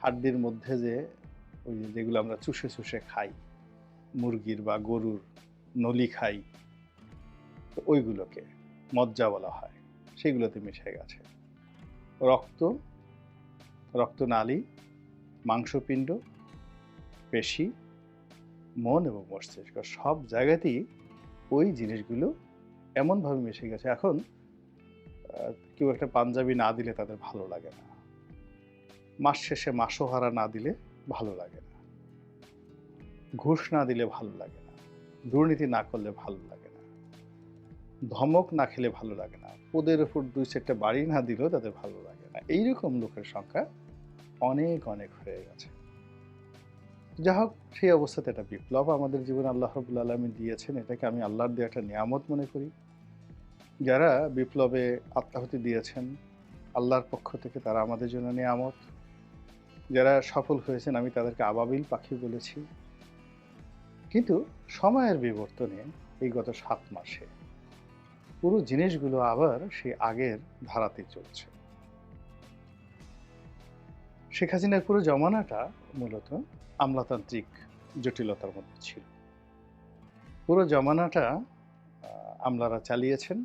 Speaker 10: হাড্ডির মধ্যে যে ওই যেগুলো আমরা চুষে চুষে খাই, মুরগির বা গরুর নলি খাই, তো ওইগুলোকে মজ্জা বলা হয়, সেগুলোতে মিশে গেছে। রক্তনালী, মাংসপিণ্ড, পেশি, মন এবং মস্তিষ্ক সব জায়গাতেই ওই জিনিসগুলো এমনভাবে মিশে গেছে। এখন কেউ একটা পাঞ্জাবি না দিলে তাদের ভালো লাগে না, মাস শেষে মাসোহারা না দিলে ভালো লাগে না, ঘুষ না দিলে ভালো লাগে না, দুর্নীতি না করলে ভালো লাগে না, ধমক না খেলে ভালো লাগে না, পদের উপর 2-4টা বাড়ি না দিলেও তাদের ভালো লাগে না। এইরকম লোকের সংখ্যা অনেক অনেক হয়ে গেছে। যা হোক, সেই অবস্থাতে একটা বিপ্লব আমাদের জীবনে আল্লাহ রাব্বুল আলামিন দিয়েছেন, এটাকে আমি আল্লাহর দেওয়া একটা নিয়ামত মনে করি। যারা বিপ্লবে আত্মাহুতি দিয়েছেন আল্লাহর পক্ষ থেকে, তারা আমাদের জন্য নিয়ামত। যারা সফল হয়েছেন আমি তাদেরকে আবাবিল পাখি বলেছি। কিন্তু সময়ের বিবর্তনে এই গত 7 মাসে পুরো জিনিসগুলো আবার সেই আগের ধারাতে চলছে। শেখ হাসিনার পুরো জমানাটা মূলত আমলাতান্ত্রিক জটিলতার মধ্যে ছিল। পুরো জমানাটা আমলারা চালিয়েছেন,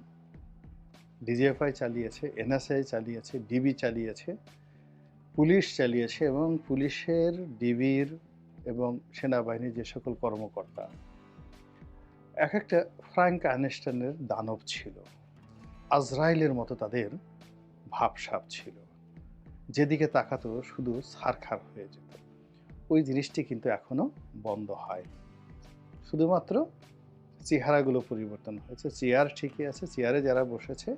Speaker 10: ডিজিএফআই চালিয়েছে, এনএসআই চালিয়েছে, ডিবি চালিয়েছে, পুলিশ চালিয়েছে, এবং পুলিশের, ডিবির এবং সেনাবাহিনীর যে সকল কর্মকর্তা এক একটা ফ্রাঙ্ক আইনস্টাইনের দানব ছিল। আজরাইলের মতো তাদের ভাবসাব ছিল, যেদিকে তাকাতো শুধু ছারখার হয়ে যেত। ওই জিনিসটি কিন্তু এখনো বন্ধ হয়নি, শুধুমাত্র চেহারাগুলো পরিবর্তন হয়েছে। চেয়ার ঠিকই আছে, চেয়ারে যারা বসেছে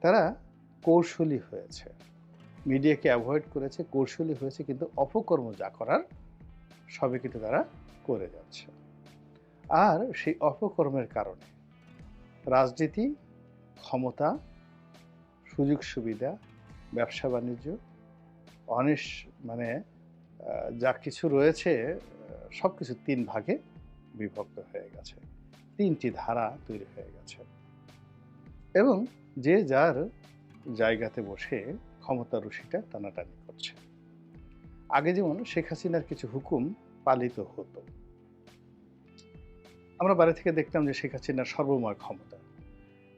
Speaker 10: তারা কৌশলী হয়েছে, মিডিয়াকে অ্যাভয়েড করেছে, কৌশলী হয়েছে, কিন্তু অপকর্ম যা করার সবে কিন্তু তারা করে যাচ্ছে। আর সেই অপকর্মের কারণে রাজনীতি, ক্ষমতা, সুযোগ সুবিধা, ব্যবসা বাণিজ্য, যা কিছু রয়েছে সব কিছু 3 ভাগে বিভক্ত হয়ে গেছে, 3টি ধারা তৈরি হয়ে গেছে, এবং যে যার জায়গাতে বসে ক্ষমতার রশিটা টানাটানি করছে। আগে যেমন শেখ হাসিনার কিছু হুকুম পালিত হতো, আমরা বাইরে থেকে দেখতাম যে শেখ হাসিনার সর্বময় ক্ষমতা,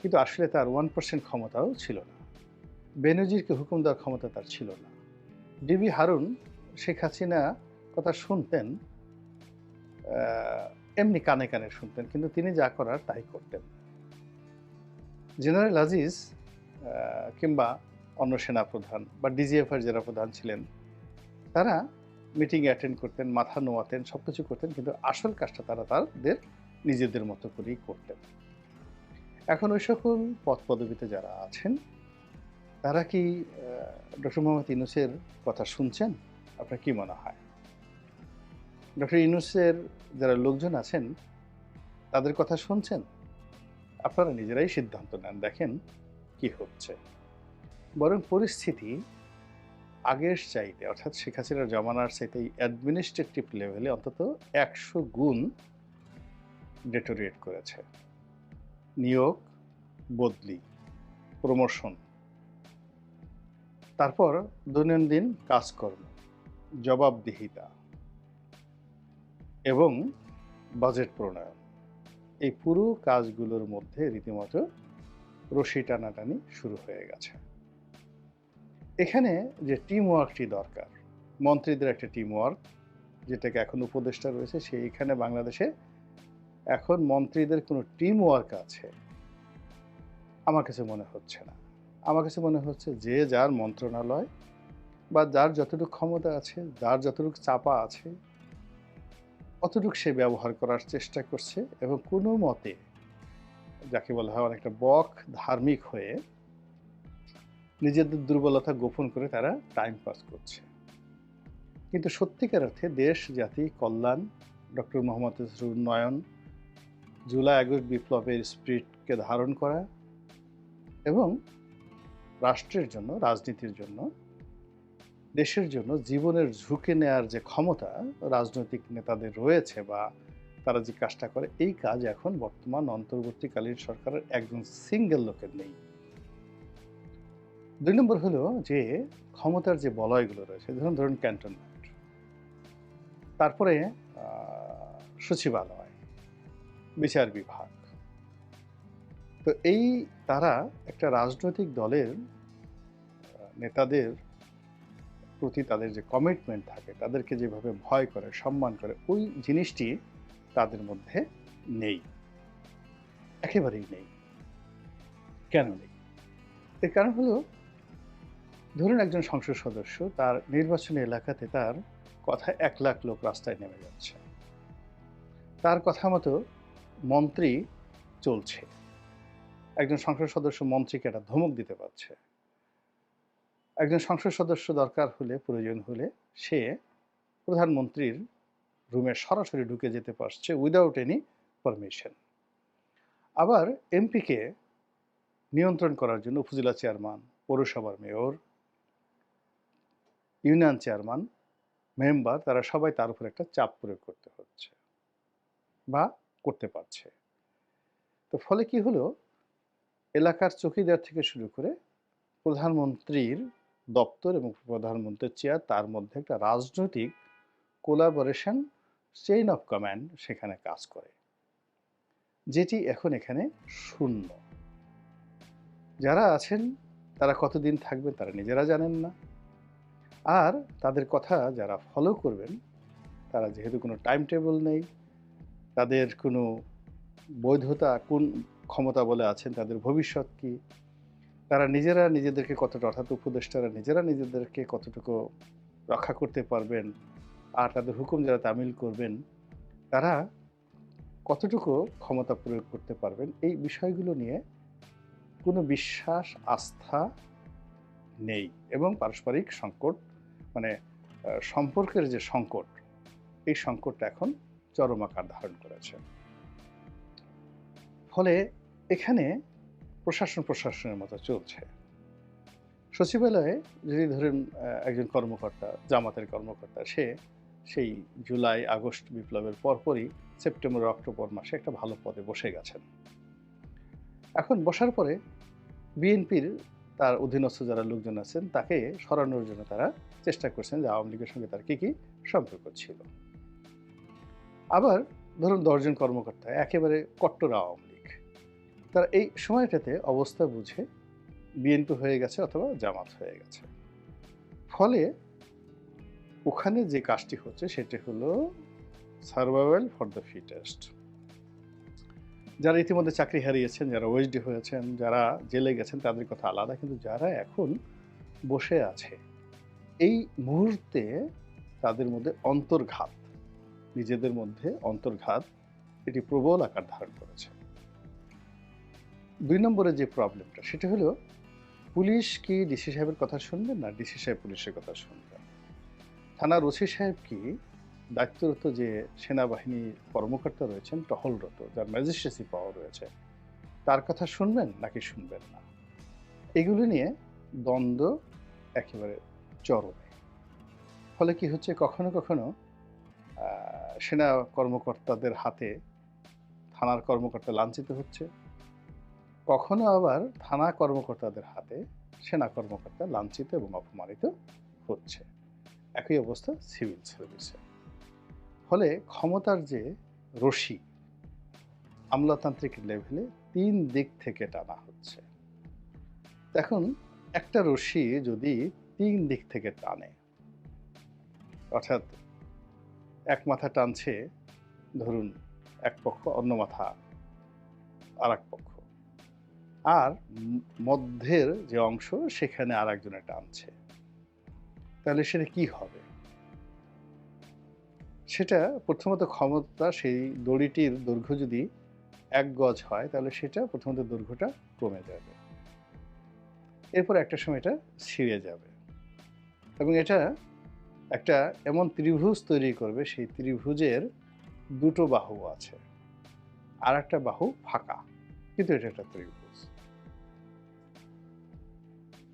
Speaker 10: কিন্তু আসলে তার 1% ক্ষমতাও ছিল না। বেনজিরকে হুকুম দেওয়ার ক্ষমতা তার ছিল না। ডিবি হারুন শেখ হাসিনা কথা শুনতেন, এমনি কানে কানে শুনতেন, কিন্তু তিনি যা করার তাই করতেন। জেনারেল আজিজ কিংবা অন্য সেনাপ্রধান বা ডিজিএফআই যারা প্রধান ছিলেন, তারা মিটিং অ্যাটেন্ড করতেন, মাথা নোয়াতেন, সব কিছু করতেন, কিন্তু আসল কাজটা তারা তাদের নিজেদের মতো করেই করতেন। এখন ওই সকল পদ পদবিতে যারা আছেন তারা কি ডক্টর মোহাম্মদ ইউনূসের কথা শুনছেন? আপনার কি মনে হয়? ডক্টর ইউনূসের যারা লোকজন আছেন তাদের কথা শুনছেন? আপনারা নিজেরাই সিদ্ধান্ত নেন, দেখেন কি হচ্ছে। বরং পরিস্থিতি আগের চাইতে, অর্থাৎ শেখ হাসিনার জমানার চাইতে অ্যাডমিনিস্ট্রেটিভ লেভেলে অন্তত 100 গুণ ডেটোরিয়েট করেছে। নিয়োগ, বদলি, প্রমোশন, তারপর দৈনন্দিন কাজকর্ম, জবাবদিহিতা এবং বাজেট প্রণয়ন, এই পুরো কাজগুলোর মধ্যে রীতিমতো রশি টানাটানি শুরু হয়ে গেছে। এখানে যে টিম ওয়ার্কটি দরকার, মন্ত্রীদের একটা টিম ওয়ার্ক, যেটাকে এখন উপদেষ্টা রয়েছে, সেইখানে বাংলাদেশে এখন মন্ত্রীদের কোনো টিম ওয়ার্ক আছে আমার কাছে মনে হচ্ছে না। আমার কাছে মনে হচ্ছে যে যার মন্ত্রণালয় বা যার যতটুকু ক্ষমতা আছে, যার যতটুকু চাপা আছে, অতটুকু সে ব্যবহার করার চেষ্টা করছে, এবং কোনো মতে যাকে বলা হয় অনেকটা বক ধার্মিক হয়ে নিজেদের দুর্বলতা গোপন করে তারা টাইম পাস করছে। কিন্তু সত্যিকার অর্থে দেশ জাতি কল্যাণ, ডক্টর মোহাম্মদ ইউনূসের উন্নয়ন, জুলাই আগস্ট বিপ্লবের স্পিরিটকে ধারণ করা এবং রাষ্ট্রের জন্য, রাজনীতির জন্য, দেশের জন্য জীবনের ঝুঁকি নেয়ার যে ক্ষমতা রাজনৈতিক নেতাদের রয়েছে বা তারা যে কাজটা করে, এই কাজ এখন বর্তমান অন্তর্বর্তীকালীন সরকারের একজন সিঙ্গেল লোকের নেই। 2 নম্বর হলো যে ক্ষমতার যে বলয়গুলো রয়েছে, ধরুন ক্যান্টনমেন্ট, তারপরে সচিবালয়, বিচার বিভাগ, তো এই তারা একটা রাজনৈতিক দলের নেতাদের প্রতি তাদের যে কমিটমেন্ট থাকে, তাদেরকে যেভাবে ভয় করে, সম্মান করে, ওই জিনিসটি তাদের মধ্যে নেই, একেবারেই নেই। কেন নেই? এর কারণ হলো, ধরুন একজন সংসদ সদস্য তার নির্বাচনী এলাকাতে তার কথায় 1 লাখ লোক রাস্তায় নেমে যাচ্ছে, তার কথা মতো মন্ত্রী চলছে, একজন সংসদ সদস্য মন্ত্রীকে একটা ধমক দিতে পারছে, একজন সংসদ সদস্য দরকার হলে, প্রয়োজন হলে সে প্রধানমন্ত্রীর রুমে সরাসরি ঢুকে যেতে পারছে উইদাউট এনি পারমিশন। আবার এমপিকে নিয়ন্ত্রণ করার জন্য উপজেলা চেয়ারম্যান, পৌরসভার মেয়র, ইউনিয়ন চেয়ারম্যান, মেম্বার, তারা সবাই তার উপর একটা চাপ প্রয়োগ করতে হচ্ছে বা করতে পারছে। তো ফলে কি হলো, এলাকার চৌকিদার থেকে শুরু করে প্রধানমন্ত্রীর দপ্তর এবং প্রধানমন্ত্রীর চেয়ার, তার মধ্যে একটা রাজনৈতিক কোলাবোরেশন, চেইন অফ কমান্ড সেখানে কাজ করে, যেটি এখন এখানে শূন্য। যারা আছেন তারা কতদিন থাকবেন তারা নিজেরা জানেন না, আর তাদের কথা যারা ফলো করবেন তারা যেহেতু কোনো টাইম টেবিল নেই, তাদের কোনো বৈধতা, কোন ক্ষমতা বলে আছেন, তাদের ভবিষ্যৎ কি, তারা নিজেরা নিজেদেরকে কতটা, অর্থাৎ উপদেষ্টারা নিজেরা নিজেদেরকে কতটুকু রক্ষা করতে পারবেন, আর তাদের হুকুম যারা তামিল করবেন তারা কতটুকু ক্ষমতা প্রয়োগ করতে পারবেন, এই বিষয়গুলো নিয়ে কোনো বিশ্বাস, আস্থা নেই। এবং পারস্পরিক সংকট, মানে সম্পর্কের যে সংকট, এই সংকটটা এখন চরম আকার ধারণ করেছে। ফলে এখানে প্রশাসনের মতো চলছে। সচিবালয়ে যদি ধরেন একজন কর্মকর্তা, জামাতের কর্মকর্তা, সে সেই জুলাই আগস্ট বিপ্লবের পরপরই সেপ্টেম্বর অক্টোবর মাসে একটা ভালো পদে বসে গেছেন। এখন বসার পরে বিএনপির তার অধীনস্থ যারা লোকজন আছেন তাকে সরানোর জন্য তারা চেষ্টা করছেন যে আওয়ামী লীগের সঙ্গে তার কি সম্পর্ক ছিল। আবার ধরুন 10 জন কর্মকর্তা একেবারে কট্টর আওয়ামী লীগ, তারা এই সময়টাতে অবস্থা বুঝে বিএনপি হয়ে গেছে অথবা জামাত হয়ে গেছে। ফলে ওখানে যে কাজটি হচ্ছে সেটি হলো সার্ভাইভাল ফর দ্য ফিটেস্ট। যারা ইতিমধ্যে চাকরি হারিয়েছেন, যারা ওএসডি হয়েছেন, যারা জেলে গেছেন, তাদের কথা আলাদা, কিন্তু যারা এখন বসে আছে এই মুহূর্তে তাদের মধ্যে অন্তর্ঘাত, নিজেদের মধ্যে অন্তর্ঘাত, এটি প্রবল আকার ধারণ করেছে। 2 নম্বরে যে প্রবলেমটা সেটা হলো, পুলিশ কি ডিসি সাহেবের কথা শুনবেন না ডিসি সাহেব পুলিশের কথা শুনবেন? থানার ওসি সাহেব কি দায়িত্বরত যে সেনাবাহিনী কর্মকর্তা রয়েছেন, টহলরত, যার ম্যাজিস্ট্রেসি পাওয়ার রয়েছে, তার কথা শুনবেন নাকি শুনবেন না? এগুলো নিয়ে দ্বন্দ্ব একেবারে চরমে। ফলে কি হচ্ছে, কখনো কখনো সেনা কর্মকর্তাদের হাতে থানার কর্মকর্তা লাঞ্ছিত হচ্ছে, কখনো আবার থানা কর্মকর্তাদের হাতে সেনা কর্মকর্তা লাঞ্ছিত এবং অপমানিত হচ্ছে। একই অবস্থা সিভিল সার্ভিসে। ফলে ক্ষমতার যে রশি আমলাতান্ত্রিক লেভেলে 3 দিক থেকে টানা হচ্ছে। এখন একটা রশি যদি 3 দিক থেকে টানে, অর্থাৎ এক মাথা টানছে ধরুন এক পক্ষ, অন্য মাথা আর এক পক্ষ, আর মধ্যের যে অংশ সেখানে আর একজনে টানছে, তাহলে সেটা কি হবে? সেটা প্রথমত ক্ষমতা, সেই দড়িটির দৈর্ঘ্য যদি 1 গজ হয় তাহলে সেটা প্রথমত দৈর্ঘ্যটা কমে যাবে, এরপর একটা সময় এটা ছিঁড়ে যাবে এবং এটা একটা এমন ত্রিভুজ তৈরি করবে, সেই ত্রিভুজের 2টো বাহু আছে, আর একটা বাহু ফাঁকা, কিন্তু এটা একটা ত্রিভুজ।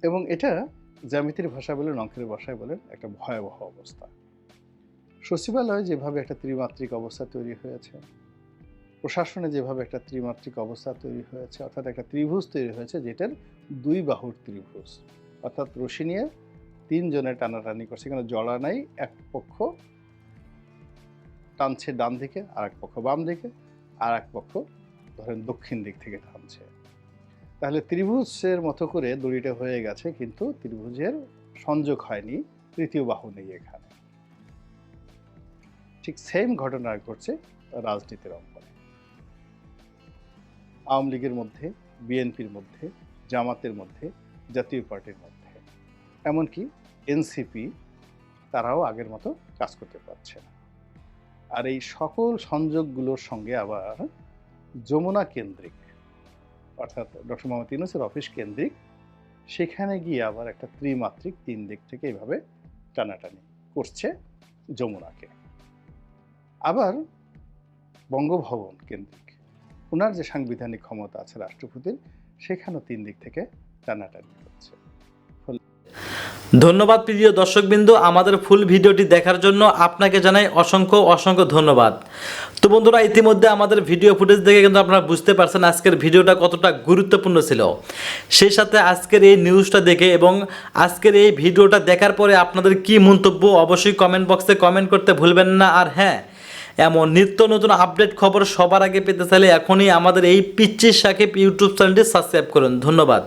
Speaker 10: এবং এটা জ্যামিতির ভাষা বলেন, অঙ্কের ভাষায় বলেন, একটা ভয়াবহ অবস্থা। সচিবালয়ে যেভাবে একটা ত্রিমাত্রিক অবস্থা তৈরি হয়েছে, প্রশাসনে যেভাবে একটা ত্রিমাত্রিক অবস্থা তৈরি হয়েছে, অর্থাৎ একটা ত্রিভুজ তৈরি হয়েছে যেটার 2 বাহুর ত্রিভুজ, অর্থাৎ রশি নিয়ে 3 জনে টানাটানি করছে, এখানে জড়া নাই, এক পক্ষ টানছে ডান দিকে, আর এক পক্ষ বাম দিকে, আর এক পক্ষ ধরেন দক্ষিণ দিক থেকে টানছে। তাহলে ত্রিভুজের মতো করে দড়িটা হয়ে গেছে, কিন্তু ত্রিভুজের সংযোগ হয়নি, 3য় বাহু নেই এখানে। ঠিক সেম ঘটনা ঘটছে রাজনীতির অঙ্গনে। আওয়ামী লীগের মধ্যে, বিএনপির মধ্যে, জামাতের মধ্যে জাতীয় পার্টির মধ্যে, এমনকি এনসিপি তারাও আগের মতো কাজ করতে পারছে না। আর এই সকল সংযোগগুলোর সঙ্গে আবার যমুনা কেন্দ্রিক, অর্থাৎ ডক্টর মোহাম্মদ ইউনূসের অফিস কেন্দ্রিক, সেখানে গিয়ে আবার একটা ত্রিমাত্রিক 3 দিক থেকে এইভাবে টানাটানি করছে যমুনাকে। আবার বঙ্গভবন কেন্দ্রিক, ওনার যে সাংবিধানিক ক্ষমতা আছে রাষ্ট্রপতির, সেখানেও 3 দিক থেকে টানাটানি হচ্ছে।
Speaker 12: ধন্যবাদ প্রিয় দর্শকবৃন্দ, আমাদের ফুল ভিডিওটি দেখার জন্য আপনাকে জানাই অসংখ্য অসংখ্য ধন্যবাদ। তো বন্ধুরা, ইতিমধ্যে আমাদের ভিডিও ফুটেজ দেখে কিন্তু আপনারা বুঝতে পারছেন আজকের ভিডিওটা কতটা গুরুত্বপূর্ণ ছিল। সেই সাথে আজকের এই নিউজটা দেখে এবং আজকের এই ভিডিওটা দেখার পরে আপনাদের কি মন্তব্য অবশ্যই কমেন্ট বক্সে কমেন্ট করতে ভুলবেন না। আর হ্যাঁ, এমন নিত্য নতুন আপডেট খবর সবার আগে পেতে চাইলে এখনই আমাদের এই পিচ্চি সাকিব ইউটিউব চ্যানেলটি সাবস্ক্রাইব করুন। ধন্যবাদ।